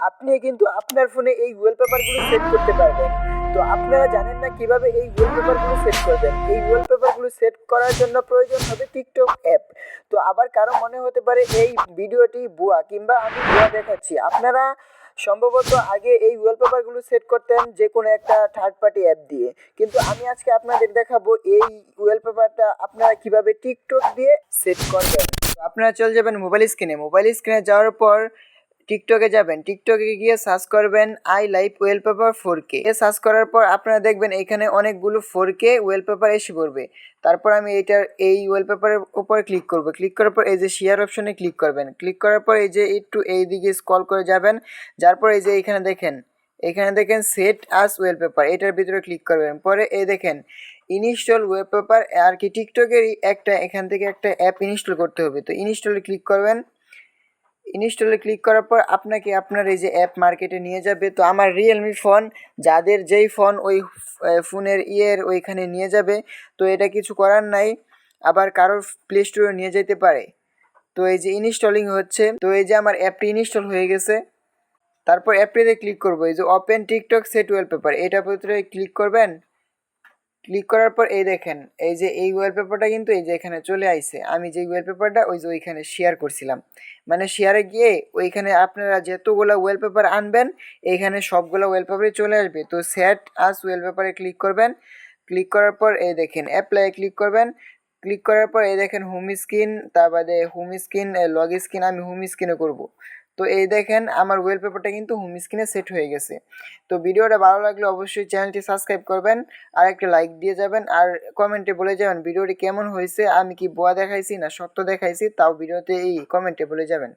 আপনি কিন্তু আপনার ফোনে এই ওয়ালপেপারগুলো সেট করতে পারবেন। তো আপনারা জানেন না কিভাবে এই ওয়ালপেপারগুলো সেট করবেন। এই ওয়ালপেপারগুলো সেট করার জন্য প্রয়োজন হবে টিকটক অ্যাপ। তো আবার কারো মনে হতে পারে এই ভিডিওটি ভুয়া কিংবা আমি ভুয়া দেখাচ্ছি। আপনারা সম্ভবত আগে এই ওয়ালপেপারগুলো সেট করতেন যে কোনো একটা থার্ড পার্টি অ্যাপ দিয়ে, কিন্তু আমি আজকে আপনাদের দেখাবো এই ওয়ালপেপারটা আপনারা কিভাবে টিকটক দিয়ে সেট করবেন। তো আপনারা চলে যাবেন মোবাইল স্ক্রিনে যাওয়ার পর টিকটকে যাবেন। টিকটকে গিয়ে সার্চ করবেন I live wallpaper 4K। Search করার পর আপনারা দেখবেন এখানে অনেকগুলো 4K ওয়ালপেপার এসে পড়বে। তারপর আমি এই ওয়ালপেপারের উপর ক্লিক করব। ক্লিক করার পর এই যে শেয়ার অপশনে ক্লিক করবেন। ক্লিক করার পর এই যে একটু এই দিকে স্ক্রল করে যাবেন। যার পর এই যে এখানে দেখেন সেট আস ওয়ালপেপার, এটার ভিতরে ক্লিক করবেন। পরে এই দেখেন ইনস্টল ওয়ালপেপার, আর কি টিকটকেরই এখান থেকে একটা অ্যাপ ইনস্টল করতে হবে। তো ইনস্টলে ক্লিক করবেন। ইনস্টলে ক্লিক করার পর আপনাকে আপনার এই যে অ্যাপ মার্কেটে নিয়ে যাবে। তো আমার রিয়েলমি ফোন, যাদের যেই ফোন ওই ফোনের ওইখানে নিয়ে যাবে। তো এটা কিছু করার নাই, আবার কারোর প্লে স্টোরে নিয়ে যেতে পারে। তো এই যে ইনস্টলিং হচ্ছে। তো এই যে আমার অ্যাপটি ইনস্টল হয়ে গেছে। তারপর অ্যাপটিতে ক্লিক করবো, এই যে ওপেন টিকটক সেট ওয়ালপেপার, এটার ভিতরে ক্লিক করবেন। ক্লিক করার পর এই দেখেন এই যে এই ওয়ালপেপারটা কিন্তু এই যে এখানে চলে আইছে। আমি যে ওয়ালপেপারটা ওই যে ওইখানে শেয়ার করছিলাম, মানে শেয়ারে গিয়ে ওইখানে আপনারা যতগুলো ওয়ালপেপার আনবেন এইখানে সবগুলো ওয়ালপেপারই চলে আসবে। তো সেট আস ওয়ালপেপারে ক্লিক করবেন। ক্লিক করার পর এই দেখেন অ্যাপ্লাই ক্লিক করবেন। ক্লিক করার পর এই দেখেন হোম স্ক্রিন, তার বাদে হোম স্ক্রিন, লগ স্ক্রিন, আমি হোম স্ক্রিনে করব। তো এই দেখেন আমার ওয়ালপেপারটা কিন্তু হোম স্ক্রিনে সেট হয়ে গেছে। তো ভিডিওটা ভালো লাগলে অবশ্যই চ্যানেলটি সাবস্ক্রাইব করবেন, আর একটা লাইক দিয়ে যাবেন, আর কমেন্টে বলে যাবেন ভিডিওটি কেমন হয়েছে, আমি কি ভুয়া দেখাইছি না সত্য দেখাইছি, তাও ভিডিওতে এই কমেন্টে বলে যাবেন।